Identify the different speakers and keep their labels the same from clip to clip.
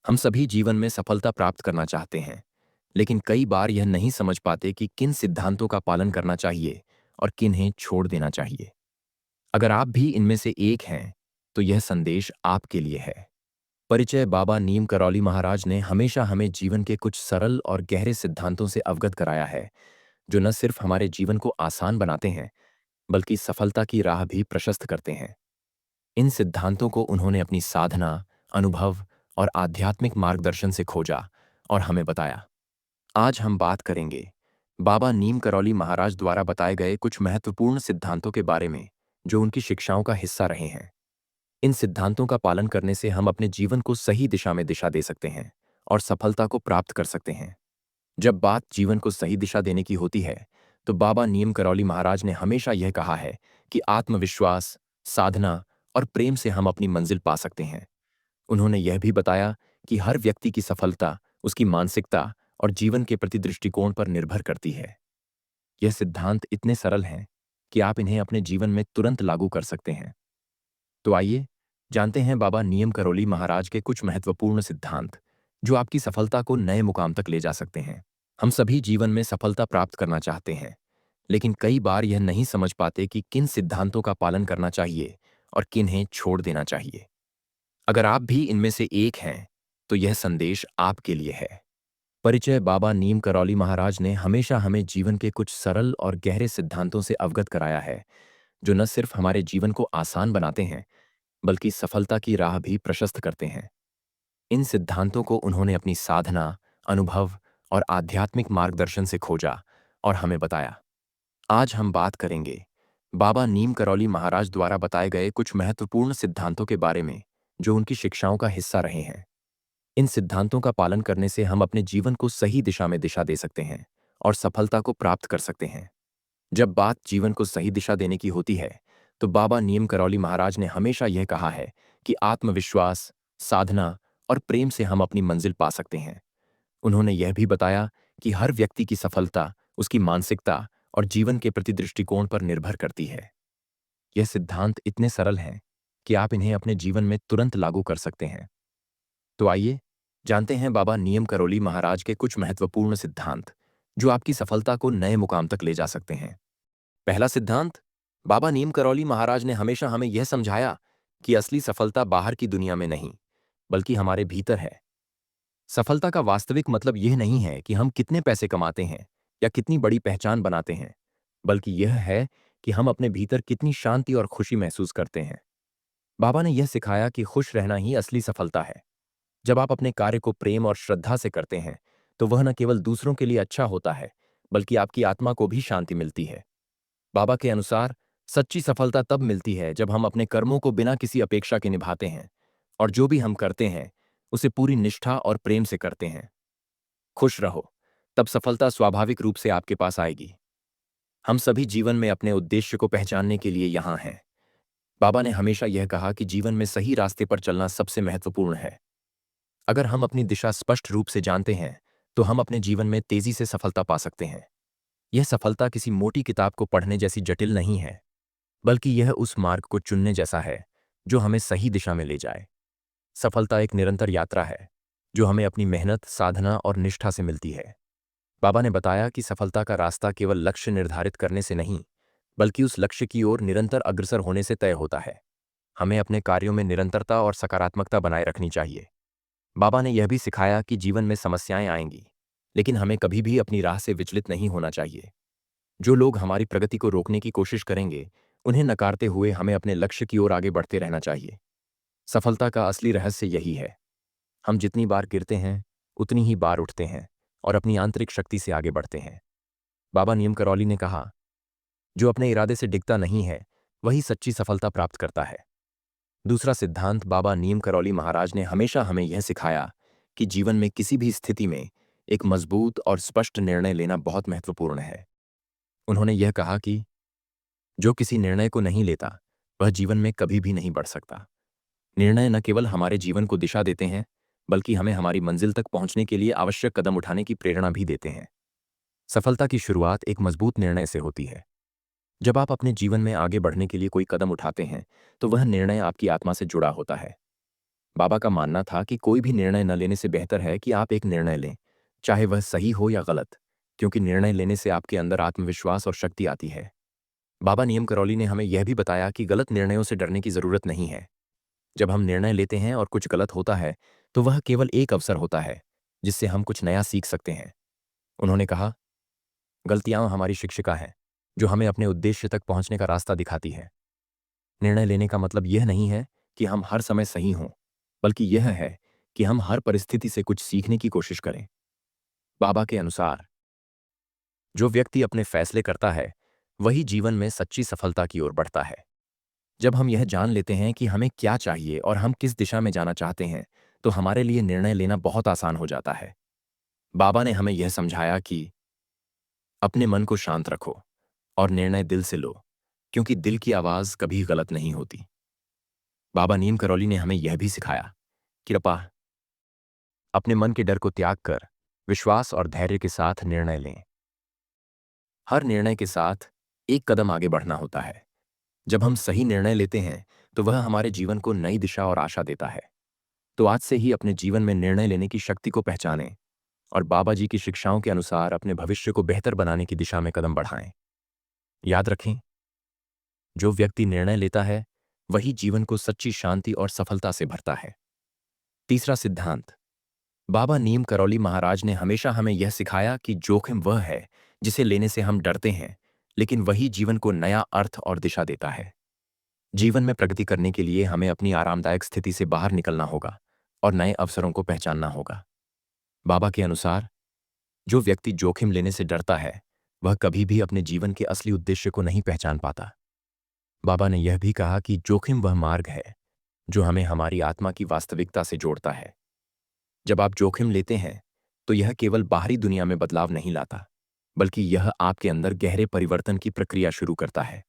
Speaker 1: हम सभी जीवन में सफलता प्राप्त करना चाहते हैं, लेकिन कई बार यह नहीं समझ पाते कि किन सिद्धांतों का पालन करना चाहिए और किन्हें छोड़ देना चाहिए। अगर आप भी इनमें से एक हैं, तो यह संदेश आपके लिए है। परिचय। बाबा नीम करौली महाराज ने हमेशा हमें जीवन के कुछ सरल और गहरे सिद्धांतों से अवगत कराया है, जो न सिर्फ हमारे जीवन को आसान बनाते हैं, बल्कि सफलता की राह भी प्रशस्त करते हैं। इन सिद्धांतों को उन्होंने अपनी साधना, अनुभव और आध्यात्मिक मार्गदर्शन से खोजा और हमें बताया। आज हम बात करेंगे बाबा नीम करौली महाराज द्वारा बताए गए कुछ महत्वपूर्ण सिद्धांतों के बारे में, जो उनकी शिक्षाओं का हिस्सा रहे हैं। इन सिद्धांतों का पालन करने से हम अपने जीवन को सही दिशा में दिशा दे सकते हैं और सफलता को प्राप्त कर सकते हैं। जब बात जीवन को सही दिशा देने की होती है, तो बाबा नीम करौली महाराज ने हमेशा यह कहा है कि आत्मविश्वास, साधना और प्रेम से हम अपनी मंजिल पा सकते हैं। उन्होंने यह भी बताया कि हर व्यक्ति की सफलता उसकी मानसिकता और जीवन के प्रति दृष्टिकोण पर निर्भर करती है। यह सिद्धांत इतने सरल हैं कि आप इन्हें अपने जीवन में तुरंत लागू कर सकते हैं। तो आइए जानते हैं बाबा नीम करौली महाराज के कुछ महत्वपूर्ण सिद्धांत, जो आपकी सफलता को नए मुकाम तक ले जा सकते हैं। हम सभी जीवन में सफलता प्राप्त करना चाहते हैं, लेकिन कई बार यह नहीं समझ पाते कि किन सिद्धांतों का पालन करना चाहिए और किन्हें छोड़ देना चाहिए। अगर आप भी इनमें से एक हैं, तो यह संदेश आपके लिए है। परिचय। बाबा नीम करौली महाराज ने हमेशा हमें जीवन के कुछ सरल और गहरे सिद्धांतों से अवगत कराया है, जो न सिर्फ हमारे जीवन को आसान बनाते हैं, बल्कि सफलता की राह भी प्रशस्त करते हैं। इन सिद्धांतों को उन्होंने अपनी साधना, अनुभव और आध्यात्मिक मार्गदर्शन से खोजा और हमें बताया। आज हम बात करेंगे बाबा नीम करौली महाराज द्वारा बताए गए कुछ महत्वपूर्ण सिद्धांतों के बारे में, जो उनकी शिक्षाओं का हिस्सा रहे हैं। इन सिद्धांतों का पालन करने से हम अपने जीवन को सही दिशा में दिशा दे सकते हैं और सफलता को प्राप्त कर सकते हैं। जब बात जीवन को सही दिशा देने की होती है, तो बाबा नीम करौली महाराज ने हमेशा यह कहा है कि आत्मविश्वास, साधना और प्रेम से हम अपनी मंजिल पा सकते हैं। उन्होंने यह भी बताया कि हर व्यक्ति की सफलता उसकी मानसिकता और जीवन के प्रति दृष्टिकोण पर निर्भर करती है। यह सिद्धांत इतने सरल हैं कि आप इन्हें अपने जीवन में तुरंत लागू कर सकते हैं। तो आइए जानते हैं बाबा नीम करौली महाराज के कुछ महत्वपूर्ण सिद्धांत, जो आपकी सफलता को नए मुकाम तक ले जा सकते हैं। पहला सिद्धांत। बाबा नीम करौली महाराज ने हमेशा हमें यह समझाया कि असली सफलता बाहर की दुनिया में नहीं, बल्कि हमारे भीतर है। सफलता का वास्तविक मतलब यह नहीं है कि हम कितने पैसे कमाते हैं या कितनी बड़ी पहचान बनाते हैं, बल्कि यह है कि हम अपने भीतर कितनी शांति और खुशी महसूस करते हैं। बाबा ने यह सिखाया कि खुश रहना ही असली सफलता है। जब आप अपने कार्य को प्रेम और श्रद्धा से करते हैं, तो वह न केवल दूसरों के लिए अच्छा होता है, बल्कि आपकी आत्मा को भी शांति मिलती है। बाबा के अनुसार सच्ची सफलता तब मिलती है जब हम अपने कर्मों को बिना किसी अपेक्षा के निभाते हैं और जो भी हम करते हैं उसे पूरी निष्ठा और प्रेम से करते हैं। खुश रहो, तब सफलता स्वाभाविक रूप से आपके पास आएगी। हम सभी जीवन में अपने उद्देश्य को पहचानने के लिए यहाँ हैं। बाबा ने हमेशा यह कहा कि जीवन में सही रास्ते पर चलना सबसे महत्वपूर्ण है। अगर हम अपनी दिशा स्पष्ट रूप से जानते हैं, तो हम अपने जीवन में तेजी से सफलता पा सकते हैं। यह सफलता किसी मोटी किताब को पढ़ने जैसी जटिल नहीं है, बल्कि यह उस मार्ग को चुनने जैसा है जो हमें सही दिशा में ले जाए। सफलता एक निरंतर यात्रा है, जो हमें अपनी मेहनत, साधना और निष्ठा से मिलती है। बाबा ने बताया कि सफलता का रास्ता केवल लक्ष्य निर्धारित करने से नहीं, बल्कि उस लक्ष्य की ओर निरंतर अग्रसर होने से तय होता है। हमें अपने कार्यों में निरंतरता और सकारात्मकता बनाए रखनी चाहिए। बाबा ने यह भी सिखाया कि जीवन में समस्याएं आएंगी, लेकिन हमें कभी भी अपनी राह से विचलित नहीं होना चाहिए। जो लोग हमारी प्रगति को रोकने की कोशिश करेंगे, उन्हें नकारते हुए हमें अपने लक्ष्य की ओर आगे बढ़ते रहना चाहिए। सफलता का असली रहस्य यही है। हम जितनी बार गिरते हैं, उतनी ही बार उठते हैं और अपनी आंतरिक शक्ति से आगे बढ़ते हैं। बाबा नीम करौली ने कहा, जो अपने इरादे से डिगता नहीं है, वही सच्ची सफलता प्राप्त करता है। दूसरा सिद्धांत। बाबा नीम करौली महाराज ने हमेशा हमें यह सिखाया कि जीवन में किसी भी स्थिति में एक मजबूत और स्पष्ट निर्णय लेना बहुत महत्वपूर्ण है। उन्होंने यह कहा कि जो किसी निर्णय को नहीं लेता, वह जीवन में कभी भी नहीं बढ़ सकता। निर्णय न केवल हमारे जीवन को दिशा देते हैं, बल्कि हमें हमारी मंजिल तक पहुंचने के लिए आवश्यक कदम उठाने की प्रेरणा भी देते हैं। सफलता की शुरुआत एक मजबूत निर्णय से होती है। जब आप अपने जीवन में आगे बढ़ने के लिए कोई कदम उठाते हैं, तो वह निर्णय आपकी आत्मा से जुड़ा होता है। बाबा का मानना था कि कोई भी निर्णय न लेने से बेहतर है कि आप एक निर्णय लें, चाहे वह सही हो या गलत, क्योंकि निर्णय लेने से आपके अंदर आत्मविश्वास और शक्ति आती है। बाबा नियम करौली ने हमें यह भी बताया कि गलत निर्णयों से डरने की जरूरत नहीं है। जब हम निर्णय लेते हैं और कुछ गलत होता है, तो वह केवल एक अवसर होता है जिससे हम कुछ नया सीख सकते हैं। उन्होंने कहा, गलतियां हमारी शिक्षिका हैं, जो हमें अपने उद्देश्य तक पहुंचने का रास्ता दिखाती है। निर्णय लेने का मतलब यह नहीं है कि हम हर समय सही हों, बल्कि यह है कि हम हर परिस्थिति से कुछ सीखने की कोशिश करें। बाबा के अनुसार जो व्यक्ति अपने फैसले करता है, वही जीवन में सच्ची सफलता की ओर बढ़ता है। जब हम यह जान लेते हैं कि हमें क्या चाहिए और हम किस दिशा में जाना चाहते हैं, तो हमारे लिए निर्णय लेना बहुत आसान हो जाता है। बाबा ने हमें यह समझाया कि अपने मन को शांत रखो और निर्णय दिल से लो, क्योंकि दिल की आवाज कभी गलत नहीं होती। बाबा नीम करौली ने हमें यह भी सिखाया, कृपा अपने मन के डर को त्याग कर विश्वास और धैर्य के साथ निर्णय लें। हर निर्णय के साथ एक कदम आगे बढ़ना होता है। जब हम सही निर्णय लेते हैं, तो वह हमारे जीवन को नई दिशा और आशा देता है। तो आज से ही अपने जीवन में निर्णय लेने की शक्ति को पहचानें और बाबा जी की शिक्षाओं के अनुसार अपने भविष्य को बेहतर बनाने की दिशा में कदम बढ़ाएं। याद रखें, जो व्यक्ति निर्णय लेता है, वही जीवन को सच्ची शांति और सफलता से भरता है। तीसरा सिद्धांत, बाबा नीम करौली महाराज ने हमेशा हमें यह सिखाया कि जोखिम वह है जिसे लेने से हम डरते हैं, लेकिन वही जीवन को नया अर्थ और दिशा देता है। जीवन में प्रगति करने के लिए हमें अपनी आरामदायक स्थिति से बाहर निकलना होगा और नए अवसरों को पहचानना होगा। बाबा के अनुसार जो व्यक्ति जोखिम लेने से डरता है, वह कभी भी अपने जीवन के असली उद्देश्य को नहीं पहचान पाता। बाबा ने यह भी कहा कि जोखिम वह मार्ग है जो हमें हमारी आत्मा की वास्तविकता से जोड़ता है। जब आप जोखिम लेते हैं, तो यह केवल बाहरी दुनिया में बदलाव नहीं लाता, बल्कि यह आपके अंदर गहरे परिवर्तन की प्रक्रिया शुरू करता है।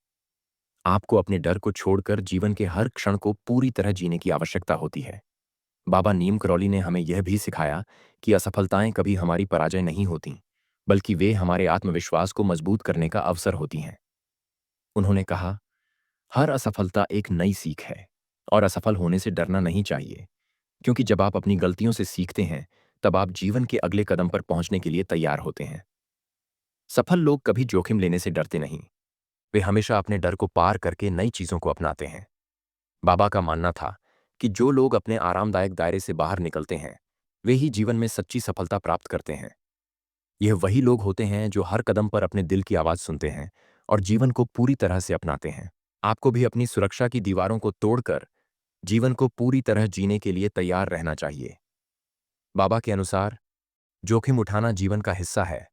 Speaker 1: आपको अपने डर को छोड़कर जीवन के हर क्षण को पूरी तरह जीने की आवश्यकता होती है। बाबा नीम करौली ने हमें यह भी सिखाया कि असफलताएं कभी हमारी पराजय नहीं होती, बल्कि वे हमारे आत्मविश्वास को मजबूत करने का अवसर होती हैं। उन्होंने कहा, हर असफलता एक नई सीख है और असफल होने से डरना नहीं चाहिए, क्योंकि जब आप अपनी गलतियों से सीखते हैं, तब आप जीवन के अगले कदम पर पहुंचने के लिए तैयार होते हैं। सफल लोग कभी जोखिम लेने से डरते नहीं, वे हमेशा अपने डर को पार करके नई चीजों को अपनाते हैं। बाबा का मानना था कि जो लोग अपने आरामदायक दायरे से बाहर निकलते हैं, वे ही जीवन में सच्ची सफलता प्राप्त करते हैं। यह वही लोग होते हैं जो हर कदम पर अपने दिल की आवाज सुनते हैं और जीवन को पूरी तरह से अपनाते हैं। आपको भी अपनी सुरक्षा की दीवारों को तोड़कर जीवन को पूरी तरह जीने के लिए तैयार रहना चाहिए। बाबा के अनुसार जोखिम उठाना जीवन का हिस्सा है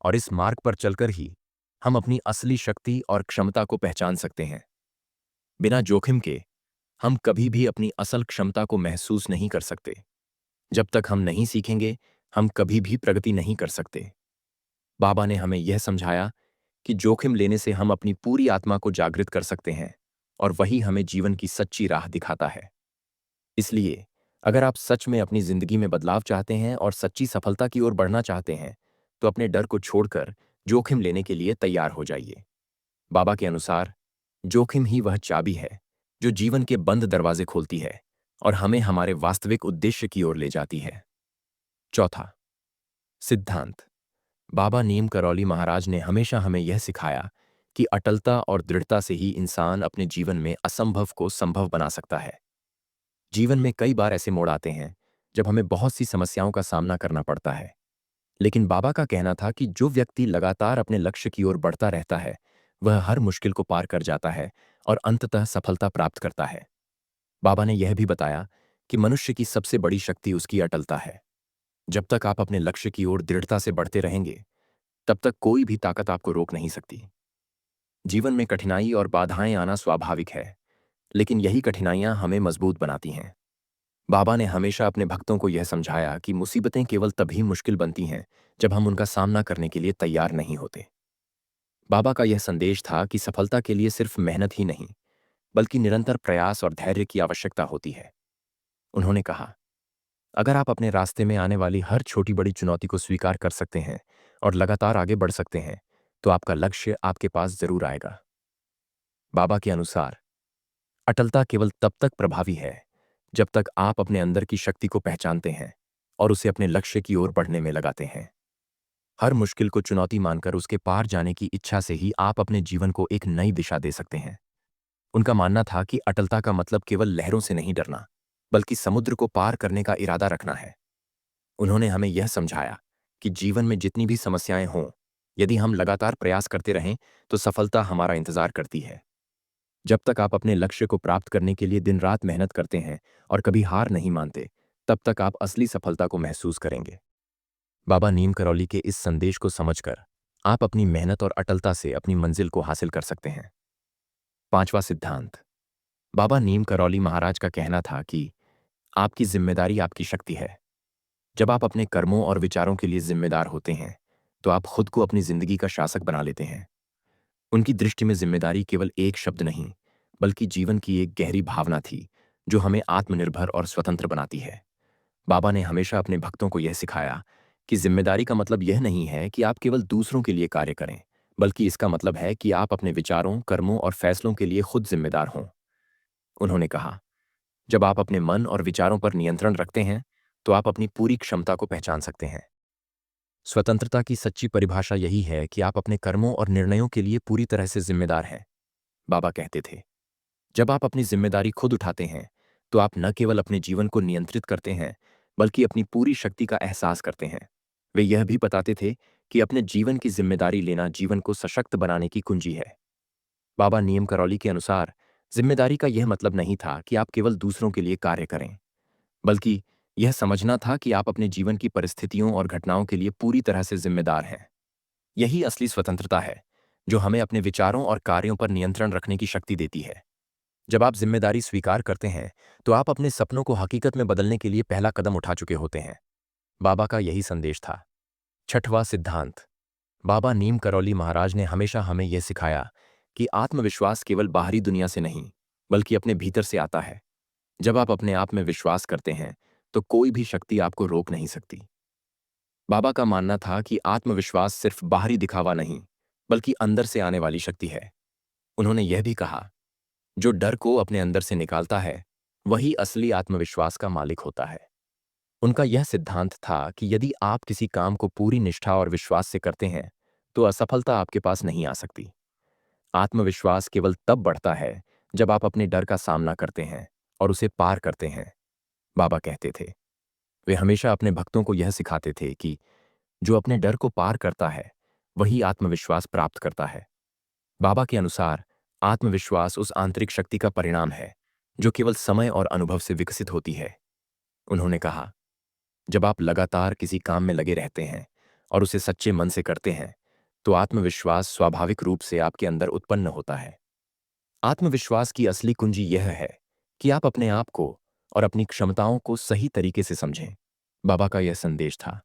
Speaker 1: और इस मार्ग पर चलकर ही हम अपनी असली शक्ति और क्षमता को पहचान सकते हैं। बिना जोखिम के हम कभी भी अपनी असल क्षमता को महसूस नहीं कर सकते। जब तक हम नहीं सीखेंगे, हम कभी भी प्रगति नहीं कर सकते। बाबा ने हमें यह समझाया कि जोखिम लेने से हम अपनी पूरी आत्मा को जागृत कर सकते हैं और वही हमें जीवन की सच्ची राह दिखाता है। इसलिए अगर आप सच में अपनी जिंदगी में बदलाव चाहते हैं और सच्ची सफलता की ओर बढ़ना चाहते हैं, तो अपने डर को छोड़कर जोखिम लेने के लिए तैयार हो जाइए। बाबा के अनुसार जोखिम ही वह चाबी है जो जीवन के बंद दरवाजे खोलती है और हमें हमारे वास्तविक उद्देश्य की ओर ले जाती है। चौथा सिद्धांत, बाबा नीम करौली महाराज ने हमेशा हमें यह सिखाया कि अटलता और दृढ़ता से ही इंसान अपने जीवन में असंभव को संभव बना सकता है। जीवन में कई बार ऐसे मोड़ आते हैं जब हमें बहुत सी समस्याओं का सामना करना पड़ता है, लेकिन बाबा का कहना था कि जो व्यक्ति लगातार अपने लक्ष्य की ओर बढ़ता रहता है, वह हर मुश्किल को पार कर जाता है और अंततः सफलता प्राप्त करता है। बाबा ने यह भी बताया कि मनुष्य की सबसे बड़ी शक्ति उसकी अटलता है। जब तक आप अपने लक्ष्य की ओर दृढ़ता से बढ़ते रहेंगे, तब तक कोई भी ताकत आपको रोक नहीं सकती। जीवन में कठिनाई और बाधाएं आना स्वाभाविक है, लेकिन यही कठिनाइयां हमें मजबूत बनाती हैं। बाबा ने हमेशा अपने भक्तों को यह समझाया कि मुसीबतें केवल तभी मुश्किल बनती हैं जब हम उनका सामना करने के लिए तैयार नहीं होते। बाबा का यह संदेश था कि सफलता के लिए सिर्फ मेहनत ही नहीं, बल्कि निरंतर प्रयास और धैर्य की आवश्यकता होती है। उन्होंने कहा, अगर आप अपने रास्ते में आने वाली हर छोटी बड़ी चुनौती को स्वीकार कर सकते हैं और लगातार आगे बढ़ सकते हैं, तो आपका लक्ष्य आपके पास जरूर आएगा। बाबा के अनुसार अटलता केवल तब तक प्रभावी है जब तक आप अपने अंदर की शक्ति को पहचानते हैं और उसे अपने लक्ष्य की ओर बढ़ने में लगाते हैं। हर मुश्किल को चुनौती मानकर उसके पार जाने की इच्छा से ही आप अपने जीवन को एक नई दिशा दे सकते हैं। उनका मानना था कि अटलता का मतलब केवल लहरों से नहीं डरना, बल्कि समुद्र को पार करने का इरादा रखना है। उन्होंने हमें यह समझाया कि जीवन में जितनी भी समस्याएं हों, यदि हम लगातार प्रयास करते रहें, तो सफलता हमारा इंतजार करती है। जब तक आप अपने लक्ष्य को प्राप्त करने के लिए दिन रात मेहनत करते हैं और कभी हार नहीं मानते, तब तक आप असली सफलता को महसूस करेंगे। बाबा नीम करौली के इस संदेश को समझकर आप अपनी मेहनत और अटलता से अपनी मंजिल को हासिल कर सकते हैं। पांचवा सिद्धांत। बाबा नीम करौली महाराज का कहना था कि आपकी जिम्मेदारी आपकी शक्ति है। जब आप अपने कर्मों और विचारों के लिए जिम्मेदार होते हैं, तो आप खुद को अपनी जिंदगी का शासक बना लेते हैं। उनकी दृष्टि में जिम्मेदारी केवल एक शब्द नहीं, बल्कि जीवन की एक गहरी भावना थी, जो हमें आत्मनिर्भर और स्वतंत्र बनाती है। बाबा ने हमेशा अपने भक्तों को यह सिखाया कि जिम्मेदारी का मतलब यह नहीं है कि आप केवल दूसरों के लिए कार्य करें, बल्कि इसका मतलब है कि आप अपने विचारों, कर्मों और फैसलों के लिए खुद जिम्मेदार हों। उन्होंने कहा, जब आप अपने मन और विचारों पर नियंत्रण रखते हैं, तो आप अपनी पूरी क्षमता को पहचान सकते हैं। स्वतंत्रता की सच्ची परिभाषा यही है कि आप अपने कर्मों और निर्णयों के लिए पूरी तरह से जिम्मेदार हैं। बाबा कहते थे, जब आप अपनी जिम्मेदारी खुद उठाते हैं, तो आप न केवल अपने जीवन को नियंत्रित करते हैं, बल्कि अपनी पूरी शक्ति का एहसास करते हैं। वे यह भी बताते थे कि अपने जीवन की जिम्मेदारी लेना जीवन को सशक्त बनाने की कुंजी है। बाबा नीम करौली के अनुसार जिम्मेदारी का यह मतलब नहीं था कि आप केवल दूसरों के लिए कार्य करें, बल्कि यह समझना था कि आप अपने जीवन की परिस्थितियों और घटनाओं के लिए पूरी तरह से जिम्मेदार हैं। यही असली स्वतंत्रता है, जो हमें अपने विचारों और कार्यों पर नियंत्रण रखने की शक्ति देती है। जब आप जिम्मेदारी स्वीकार करते हैं, तो आप अपने सपनों को हकीकत में बदलने के लिए पहला कदम उठा चुके होते हैं। बाबा का यही संदेश था। छठवां सिद्धांत। बाबा नीम करौली महाराज ने हमेशा हमें यह सिखाया कि आत्मविश्वास केवल बाहरी दुनिया से नहीं, बल्कि अपने भीतर से आता है। जब आप अपने आप में विश्वास करते हैं, तो कोई भी शक्ति आपको रोक नहीं सकती। बाबा का मानना था कि आत्मविश्वास सिर्फ बाहरी दिखावा नहीं, बल्कि अंदर से आने वाली शक्ति है। उन्होंने यह भी कहा, जो डर को अपने अंदर से निकालता है, वही असली आत्मविश्वास का मालिक होता है। उनका यह सिद्धांत था कि यदि आप किसी काम को पूरी निष्ठा और विश्वास से करते हैं, तो असफलता आपके पास नहीं आ सकती। आत्मविश्वास केवल तब बढ़ता है जब आप अपने डर का सामना करते हैं और उसे पार करते हैं। बाबा कहते थे, वे हमेशा अपने भक्तों को यह सिखाते थे कि जो अपने डर को पार करता है, वही आत्मविश्वास प्राप्त करता है। बाबा के अनुसार आत्मविश्वास उस आंतरिक शक्ति का परिणाम है, जो केवल समय और अनुभव से विकसित होती है। उन्होंने कहा, जब आप लगातार किसी काम में लगे रहते हैं और उसे सच्चे मन से करते हैं, तो आत्मविश्वास स्वाभाविक रूप से आपके अंदर उत्पन्न होता है। आत्मविश्वास की असली कुंजी यह है कि आप अपने आप को और अपनी क्षमताओं को सही तरीके से समझें। बाबा का यह संदेश था,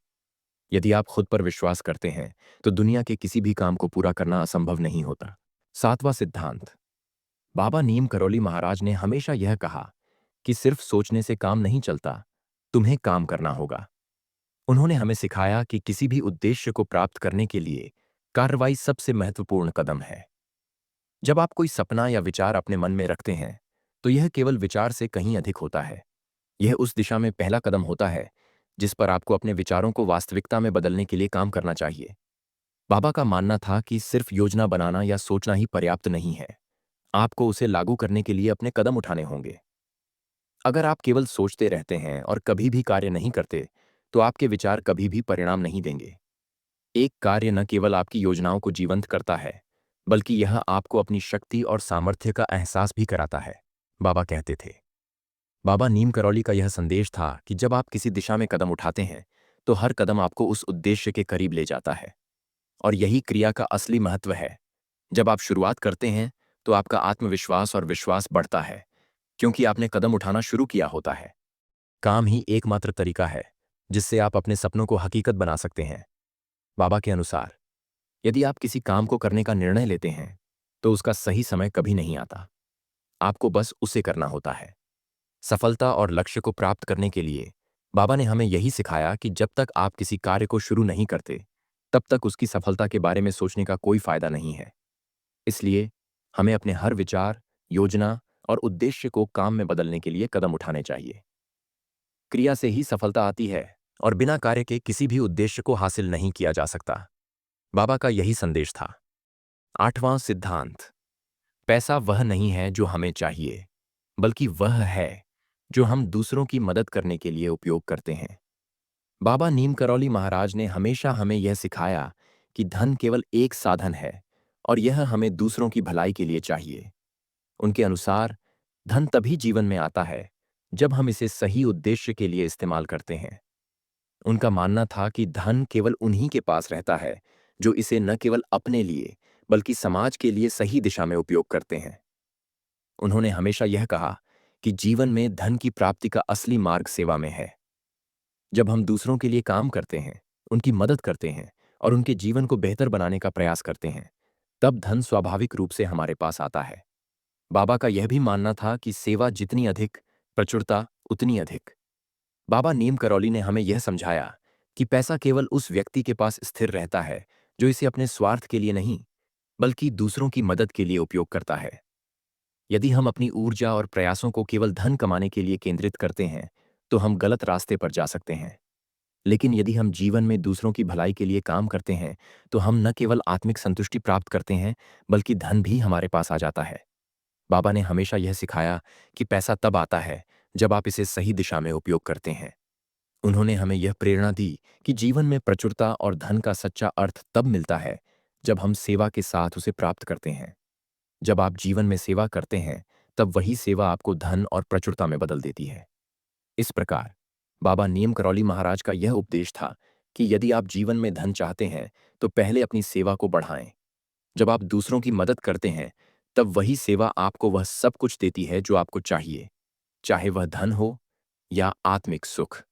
Speaker 1: यदि आप खुद पर विश्वास करते हैं, तो दुनिया के किसी भी काम को पूरा करना असंभव नहीं होता। सातवां सिद्धांत। बाबा नीम करौली महाराज ने हमेशा यह कहा कि सिर्फ सोचने से काम नहीं चलता, तुम्हें काम करना होगा। उन्होंने हमें सिखाया कि किसी भी उद्देश्य को प्राप्त करने के लिए कार्रवाई सबसे महत्वपूर्ण कदम है। जब आप कोई सपना या विचार अपने मन में रखते हैं, तो यह केवल विचार से कहीं अधिक होता है। यह उस दिशा में पहला कदम होता है जिस पर आपको अपने विचारों को वास्तविकता में बदलने के लिए काम करना चाहिए। बाबा का मानना था कि सिर्फ योजना बनाना या सोचना ही पर्याप्त नहीं है, आपको उसे लागू करने के लिए अपने कदम उठाने होंगे। अगर आप केवल सोचते रहते हैं और कभी भी कार्य नहीं करते, तो आपके विचार कभी भी परिणाम नहीं देंगे। एक कार्य न केवल आपकी योजनाओं को जीवंत करता है, बल्कि यह आपको अपनी शक्ति और सामर्थ्य का एहसास भी कराता है। बाबा कहते थे, बाबा नीम करौली का यह संदेश था कि जब आप किसी दिशा में कदम उठाते हैं, तो हर कदम आपको उस उद्देश्य के करीब ले जाता है। और यही क्रिया का असली महत्व है। जब आप शुरुआत करते हैं, तो आपका आत्मविश्वास और विश्वास बढ़ता है, क्योंकि आपने कदम उठाना शुरू किया होता है। काम ही एकमात्र तरीका है जिससे आप अपने सपनों को हकीकत बना सकते हैं। बाबा के अनुसार, यदि आप किसी काम को करने का निर्णय लेते हैं, तो उसका सही समय कभी नहीं आता। आपको बस उसे करना होता है। सफलता और लक्ष्य को प्राप्त करने के लिए बाबा ने हमें यही सिखाया कि जब तक आप किसी कार्य को शुरू नहीं करते, तब तक उसकी सफलता के बारे में सोचने का कोई फायदा नहीं है। इसलिए हमें अपने हर विचार, योजना और उद्देश्य को काम में बदलने के लिए कदम उठाने चाहिए। क्रिया से ही सफलता आती है और बिना कार्य के किसी भी उद्देश्य को हासिल नहीं किया जा सकता। बाबा का यही संदेश था। 8वां सिद्धांत। पैसा वह नहीं है जो हमें चाहिए, बल्कि वह है जो हम दूसरों की मदद करने के लिए उपयोग करते हैं। बाबा नीम करौली महाराज ने हमेशा हमें यह सिखाया कि धन केवल एक साधन है और यह हमें दूसरों की भलाई के लिए चाहिए। उनके अनुसार धन तभी जीवन में आता है जब हम इसे सही उद्देश्य के लिए इस्तेमाल करते हैं। उनका मानना था कि धन केवल उन्हीं के पास रहता है जो इसे न केवल अपने लिए बल्कि समाज के लिए सही दिशा में उपयोग करते हैं। उन्होंने हमेशा यह कहा कि जीवन में धन की प्राप्ति का असली मार्ग सेवा में है। जब हम दूसरों के लिए काम करते हैं, उनकी मदद करते हैं और उनके जीवन को बेहतर बनाने का प्रयास करते हैं, तब धन स्वाभाविक रूप से हमारे पास आता है। बाबा का यह भी मानना था कि सेवा जितनी अधिक, प्रचुरता उतनी अधिक। बाबा नीम करौली ने हमें यह समझाया कि पैसा केवल उस व्यक्ति के पास स्थिर रहता है जो इसे अपने स्वार्थ के लिए नहीं, बल्कि दूसरों की मदद के लिए उपयोग करता है। यदि हम अपनी ऊर्जा और प्रयासों को केवल धन कमाने के लिए केंद्रित करते हैं, तो हम गलत रास्ते पर जा सकते हैं। लेकिन यदि हम जीवन में दूसरों की भलाई के लिए काम करते हैं, तो हम न केवल आत्मिक संतुष्टि प्राप्त करते हैं, बल्कि धन भी हमारे पास आ जाता है। बाबा ने हमेशा यह सिखाया कि पैसा तब आता है जब आप इसे सही दिशा में उपयोग करते हैं। उन्होंने हमें यह प्रेरणा दी कि जीवन में प्रचुरता और धन का सच्चा अर्थ तब मिलता है जब हम सेवा के साथ उसे प्राप्त करते हैं। जब आप जीवन में सेवा करते हैं, तब वही सेवा आपको धन और प्रचुरता में बदल देती है। इस प्रकार बाबा नीम करौली महाराज का यह उपदेश था कि यदि आप जीवन में धन चाहते हैं, तो पहले अपनी सेवा को बढ़ाएं। जब आप दूसरों की मदद करते हैं, तब वही सेवा आपको वह सब कुछ देती है जो आपको चाहिए, चाहे वह धन हो या आत्मिक सुख।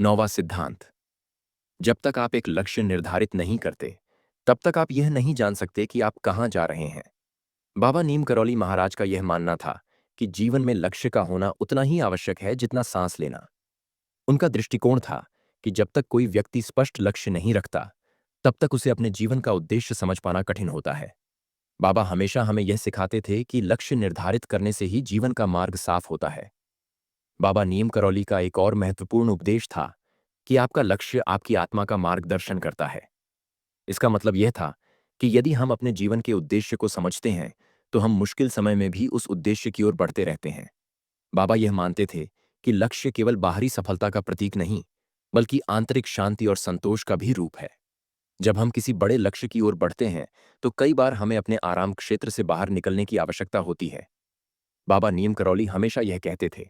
Speaker 1: 9वां सिद्धांत। जब तक आप एक लक्ष्य निर्धारित नहीं करते, तब तक आप यह नहीं जान सकते कि आप कहां जा रहे हैं। बाबा नीम करौली महाराज का यह मानना था कि जीवन में लक्ष्य का होना उतना ही आवश्यक है जितना सांस लेना। उनका दृष्टिकोण था कि जब तक कोई व्यक्ति स्पष्ट लक्ष्य नहीं रखता, तब तक उसे अपने जीवन का उद्देश्य समझ पाना कठिन होता है। बाबा हमेशा हमें यह सिखाते थे कि लक्ष्य निर्धारित करने से ही जीवन का मार्ग साफ होता है। बाबा नीम करौली का एक और महत्वपूर्ण उपदेश था कि आपका लक्ष्य आपकी आत्मा का मार्गदर्शन करता है। इसका मतलब यह था कि यदि हम अपने जीवन के उद्देश्य को समझते हैं, तो हम मुश्किल समय में भी उस उद्देश्य की ओर बढ़ते रहते हैं। बाबा यह मानते थे कि लक्ष्य केवल बाहरी सफलता का प्रतीक नहीं, बल्कि आंतरिक शांति और संतोष का भी रूप है। जब हम किसी बड़े लक्ष्य की ओर बढ़ते हैं, तो कई बार हमें अपने आराम क्षेत्र से बाहर निकलने की आवश्यकता होती है। बाबा नीम करौली हमेशा यह कहते थे,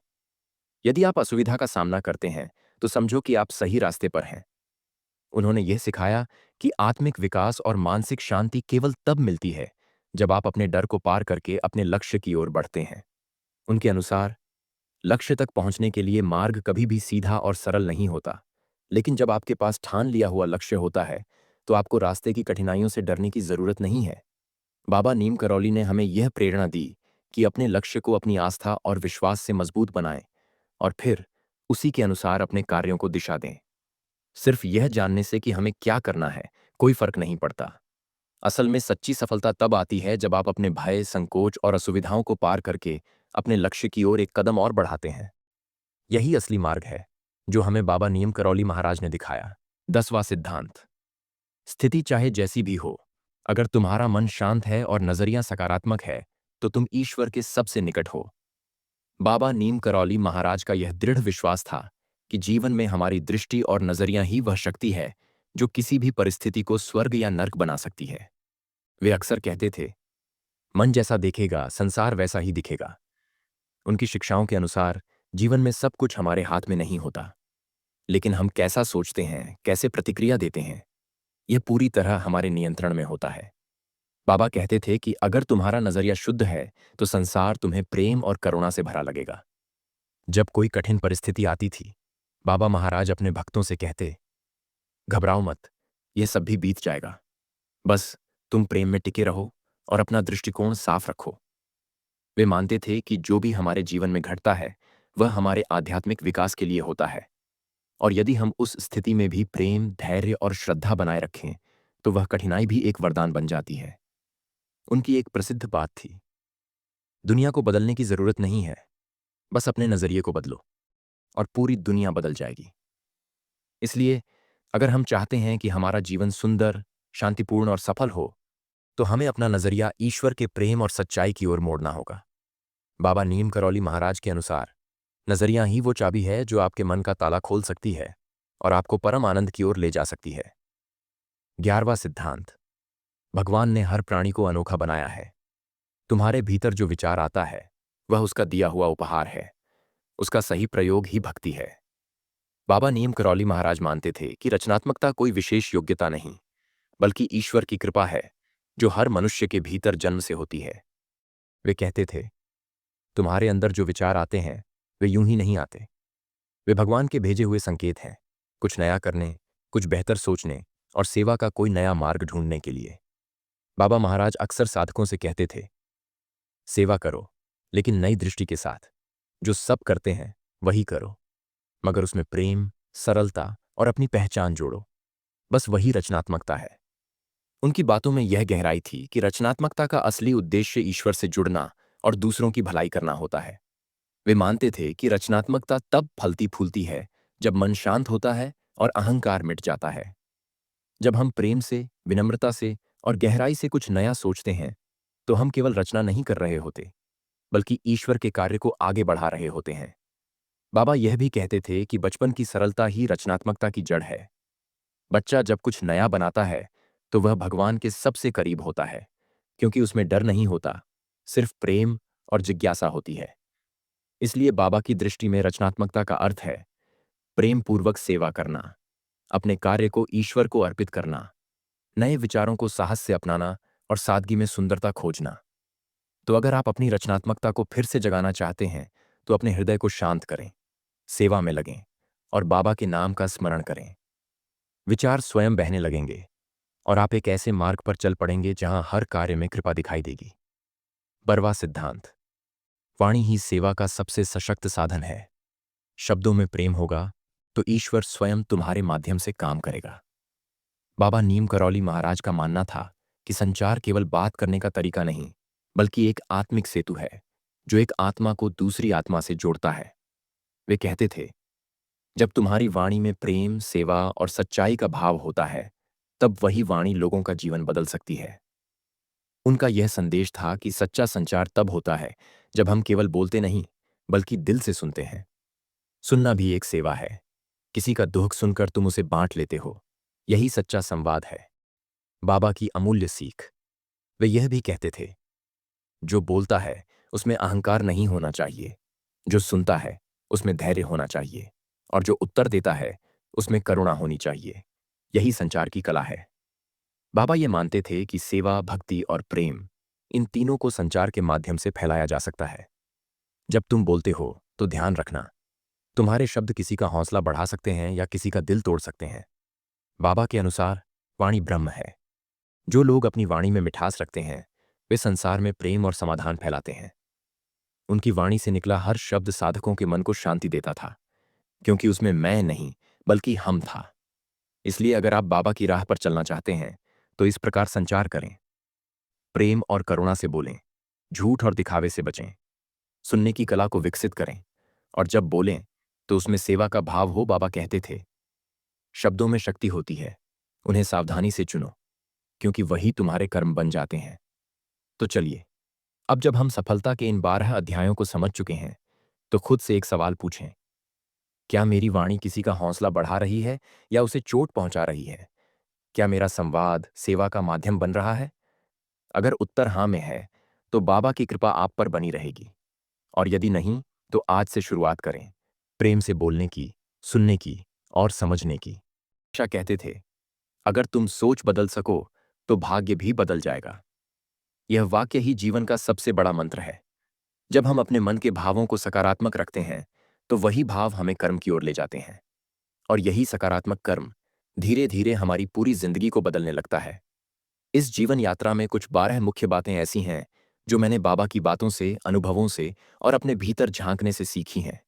Speaker 1: यदि आप असुविधा का सामना करते हैं, तो समझो कि आप सही रास्ते पर हैं। उन्होंने यह सिखाया कि आत्मिक विकास और मानसिक शांति केवल तब मिलती है जब आप अपने डर को पार करके अपने लक्ष्य की ओर बढ़ते हैं। उनके अनुसार लक्ष्य तक पहुंचने के लिए मार्ग कभी भी सीधा और सरल नहीं होता, लेकिन जब आपके पास ठान लिया हुआ लक्ष्य होता है, तो आपको रास्ते की कठिनाइयों से डरने की जरूरत नहीं है। बाबा नीम करौली ने हमें यह प्रेरणा दी कि अपने लक्ष्य को अपनी आस्था और विश्वास से मजबूत बनाएं और फिर उसी के अनुसार अपने कार्यों को दिशा दें। सिर्फ यह जानने से कि हमें क्या करना है, कोई फर्क नहीं पड़ता। असल में सच्ची सफलता तब आती है जब आप अपने भय, संकोच और असुविधाओं को पार करके अपने लक्ष्य की ओर एक कदम और बढ़ाते हैं। यही असली मार्ग है जो हमें बाबा नीम करौली महाराज ने दिखाया। 10वां सिद्धांत। स्थिति चाहे जैसी भी हो, अगर तुम्हारा मन शांत है और नजरिया सकारात्मक है, तो तुम ईश्वर के सबसे निकट हो। बाबा नीम करौली महाराज का यह दृढ़ विश्वास था कि जीवन में हमारी दृष्टि और नजरिया ही वह शक्ति है जो किसी भी परिस्थिति को स्वर्ग या नर्क बना सकती है। वे अक्सर कहते थे, मन जैसा देखेगा, संसार वैसा ही दिखेगा। उनकी शिक्षाओं के अनुसार जीवन में सब कुछ हमारे हाथ में नहीं होता, लेकिन हम कैसा सोचते हैं, कैसे प्रतिक्रिया देते हैं, यह पूरी तरह हमारे नियंत्रण में होता है। बाबा कहते थे कि अगर तुम्हारा नजरिया शुद्ध है, तो संसार तुम्हें प्रेम और करुणा से भरा लगेगा। जब कोई कठिन परिस्थिति आती थी, बाबा महाराज अपने भक्तों से कहते, घबराओ मत, यह सब भी बीत जाएगा। बस तुम प्रेम में टिके रहो और अपना दृष्टिकोण साफ रखो। वे मानते थे कि जो भी हमारे जीवन में घटता है, वह हमारे आध्यात्मिक विकास के लिए होता है, और यदि हम उस स्थिति में भी प्रेम, धैर्य और श्रद्धा बनाए रखें, तो वह कठिनाई भी एक वरदान बन जाती है। उनकी एक प्रसिद्ध बात थी, दुनिया को बदलने की जरूरत नहीं है, बस अपने नजरिए को बदलो और पूरी दुनिया बदल जाएगी। इसलिए अगर हम चाहते हैं कि हमारा जीवन सुंदर, शांतिपूर्ण और सफल हो, तो हमें अपना नजरिया ईश्वर के प्रेम और सच्चाई की ओर मोड़ना होगा। बाबा नीम करौली महाराज के अनुसार नजरिया ही वो चाबी है जो आपके मन का ताला खोल सकती है और आपको परम आनंद की ओर ले जा सकती है। 11वां सिद्धांत। भगवान ने हर प्राणी को अनोखा बनाया है। तुम्हारे भीतर जो विचार आता है वह उसका दिया हुआ उपहार है। उसका सही प्रयोग ही भक्ति है। बाबा नीम करौली महाराज मानते थे कि रचनात्मकता कोई विशेष योग्यता नहीं, बल्कि ईश्वर की कृपा है जो हर मनुष्य के भीतर जन्म से होती है। वे कहते थे, तुम्हारे अंदर जो विचार आते हैं वे यूं ही नहीं आते। वे भगवान के भेजे हुए संकेत हैं, कुछ नया करने, कुछ बेहतर सोचने और सेवा का कोई नया मार्ग ढूंढने के लिए। बाबा महाराज अक्सर साधकों से कहते थे, सेवा करो लेकिन नई दृष्टि के साथ। जो सब करते हैं वही करो, मगर उसमें प्रेम, सरलता और अपनी पहचान जोड़ो। बस वही रचनात्मकता है। उनकी बातों में यह गहराई थी कि रचनात्मकता का असली उद्देश्य ईश्वर से जुड़ना और दूसरों की भलाई करना होता है। वे मानते थे कि रचनात्मकता तब फलती फूलती है जब मन शांत होता है और अहंकार मिट जाता है। जब हम प्रेम से, विनम्रता से और गहराई से कुछ नया सोचते हैं, तो हम केवल रचना नहीं कर रहे होते, बल्कि ईश्वर के कार्य को आगे बढ़ा रहे होते हैं। बाबा यह भी कहते थे कि बचपन की सरलता ही रचनात्मकता की जड़ है। बच्चा जब कुछ नया बनाता है, तो वह भगवान के सबसे करीब होता है, क्योंकि उसमें डर नहीं होता, सिर्फ प्रेम और जिज्ञासा होती है। इसलिए बाबा की दृष्टि में रचनात्मकता का अर्थ है प्रेम पूर्वक सेवा करना, अपने कार्य को ईश्वर को अर्पित करना, नए विचारों को साहस से अपनाना और सादगी में सुंदरता खोजना। तो अगर आप अपनी रचनात्मकता को फिर से जगाना चाहते हैं, तो अपने हृदय को शांत करें, सेवा में लगें और बाबा के नाम का स्मरण करें। विचार स्वयं बहने लगेंगे और आप एक ऐसे मार्ग पर चल पड़ेंगे जहां हर कार्य में कृपा दिखाई देगी। 12वां सिद्धांत। वाणी ही सेवा का सबसे सशक्त साधन है। शब्दों में प्रेम होगा तो ईश्वर स्वयं तुम्हारे माध्यम से काम करेगा। बाबा नीम करौली महाराज का मानना था कि संचार केवल बात करने का तरीका नहीं, बल्कि एक आत्मिक सेतु है जो एक आत्मा को दूसरी आत्मा से जोड़ता है। वे कहते थे, जब तुम्हारी वाणी में प्रेम, सेवा और सच्चाई का भाव होता है, तब वही वाणी लोगों का जीवन बदल सकती है। उनका यह संदेश था कि सच्चा संचार तब होता है जब हम केवल बोलते नहीं, बल्कि दिल से सुनते हैं। सुनना भी एक सेवा है। किसी का दुख सुनकर तुम उसे बांट लेते हो, यही सच्चा संवाद है। बाबा की अमूल्य सीख। वे यह भी कहते थे, जो बोलता है उसमें अहंकार नहीं होना चाहिए, जो सुनता है उसमें धैर्य होना चाहिए, और जो उत्तर देता है उसमें करुणा होनी चाहिए। यही संचार की कला है। बाबा ये मानते थे कि सेवा, भक्ति और प्रेम, इन तीनों को संचार के माध्यम से फैलाया जा सकता है। जब तुम बोलते हो तो ध्यान रखना, तुम्हारे शब्द किसी का हौसला बढ़ा सकते हैं या किसी का दिल तोड़ सकते हैं। बाबा के अनुसार वाणी ब्रह्म है। जो लोग अपनी वाणी में मिठास रखते हैं, वे संसार में प्रेम और समाधान फैलाते हैं। उनकी वाणी से निकला हर शब्द साधकों के मन को शांति देता था, क्योंकि उसमें मैं नहीं, बल्कि हम था। इसलिए अगर आप बाबा की राह पर चलना चाहते हैं, तो इस प्रकार संचार करें। प्रेम और करुणा से बोलें, झूठ और दिखावे से बचें, सुनने की कला को विकसित करें, और जब बोलें तो उसमें सेवा का भाव हो। बाबा कहते थे, शब्दों में शक्ति होती है, उन्हें सावधानी से चुनो, क्योंकि वही तुम्हारे कर्म बन जाते हैं। तो चलिए, अब जब हम सफलता के इन 12 अध्यायों को समझ चुके हैं, तो खुद से एक सवाल पूछें, क्या मेरी वाणी किसी का हौसला बढ़ा रही है या उसे चोट पहुंचा रही है? क्या मेरा संवाद सेवा का माध्यम बन रहा है? अगर उत्तर हाँ में है, तो बाबा की कृपा आप पर बनी रहेगी, और यदि नहीं, तो आज से शुरुआत करें प्रेम से बोलने की, सुनने की और समझने की। हमेशा कहते थे, अगर तुम सोच बदल सको तो भाग्य भी बदल जाएगा। यह वाक्य ही जीवन का सबसे बड़ा मंत्र है। जब हम अपने मन के भावों को सकारात्मक रखते हैं, तो वही भाव हमें कर्म की ओर ले जाते हैं, और यही सकारात्मक कर्म धीरे धीरे हमारी पूरी जिंदगी को बदलने लगता है। इस जीवन यात्रा में कुछ 12 मुख्य बातें ऐसी हैं जो मैंने बाबा की बातों से, अनुभवों से और अपने भीतर झांकने से सीखी हैं।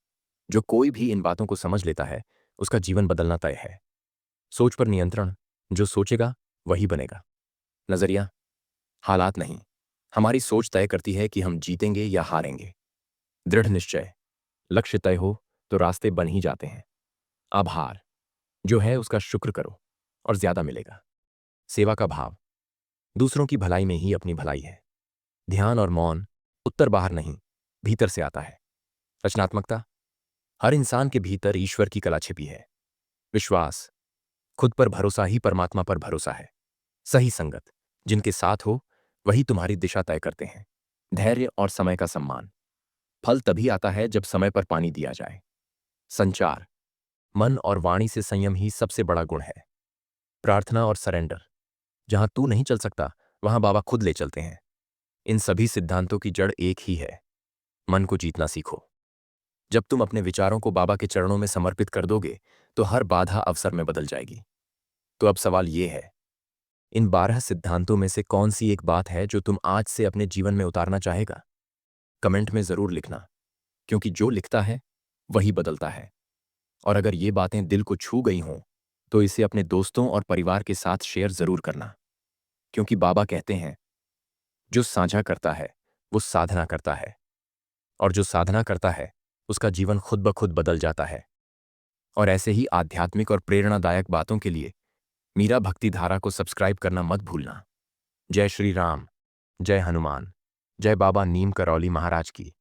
Speaker 1: जो कोई भी इन बातों को समझ लेता है, उसका जीवन बदलना तय है। सोच पर नियंत्रण। जो सोचेगा वही बनेगा। नजरिया, हालात नहीं, हमारी सोच तय करती है कि हम जीतेंगे या हारेंगे। दृढ़ निश्चय, लक्ष्य तय हो तो रास्ते बन ही जाते हैं। आभार, जो है उसका शुक्र करो और ज्यादा मिलेगा। सेवा का भाव, दूसरों की भलाई में ही अपनी भलाई है। ध्यान और मौन, उत्तर बाहर नहीं, भीतर से आता है। रचनात्मकता, हर इंसान के भीतर ईश्वर की कला छिपी है। विश्वास, खुद पर भरोसा ही परमात्मा पर भरोसा है। सही संगत, जिनके साथ हो वही तुम्हारी दिशा तय करते हैं। धैर्य और समय का सम्मान, फल तभी आता है जब समय पर पानी दिया जाए। संचार, मन और वाणी से संयम ही सबसे बड़ा गुण है। प्रार्थना और सरेंडर, जहां तू नहीं चल सकता वहां बाबा खुद ले चलते हैं। इन सभी सिद्धांतों की जड़ एक ही है, मन को जीतना सीखो। जब तुम अपने विचारों को बाबा के चरणों में समर्पित कर दोगे तो हर बाधा अवसर में बदल जाएगी। तो अब सवाल यह है, इन 12 सिद्धांतों में से कौन सी एक बात है जो तुम आज से अपने जीवन में उतारना चाहेगा? कमेंट में जरूर लिखना, क्योंकि जो लिखता है वही बदलता है। और अगर ये बातें दिल को छू गई हों तो इसे अपने दोस्तों और परिवार के साथ शेयर जरूर करना, क्योंकि बाबा कहते हैं, जो साझा करता है वो साधना करता है, और जो साधना करता है उसका जीवन खुद ब खुद बदल जाता है। और ऐसे ही आध्यात्मिक और प्रेरणादायक बातों के लिए मीरा भक्ति धारा को सब्सक्राइब करना मत भूलना। जय श्री राम, जय हनुमान, जय बाबा नीम करौली महाराज की।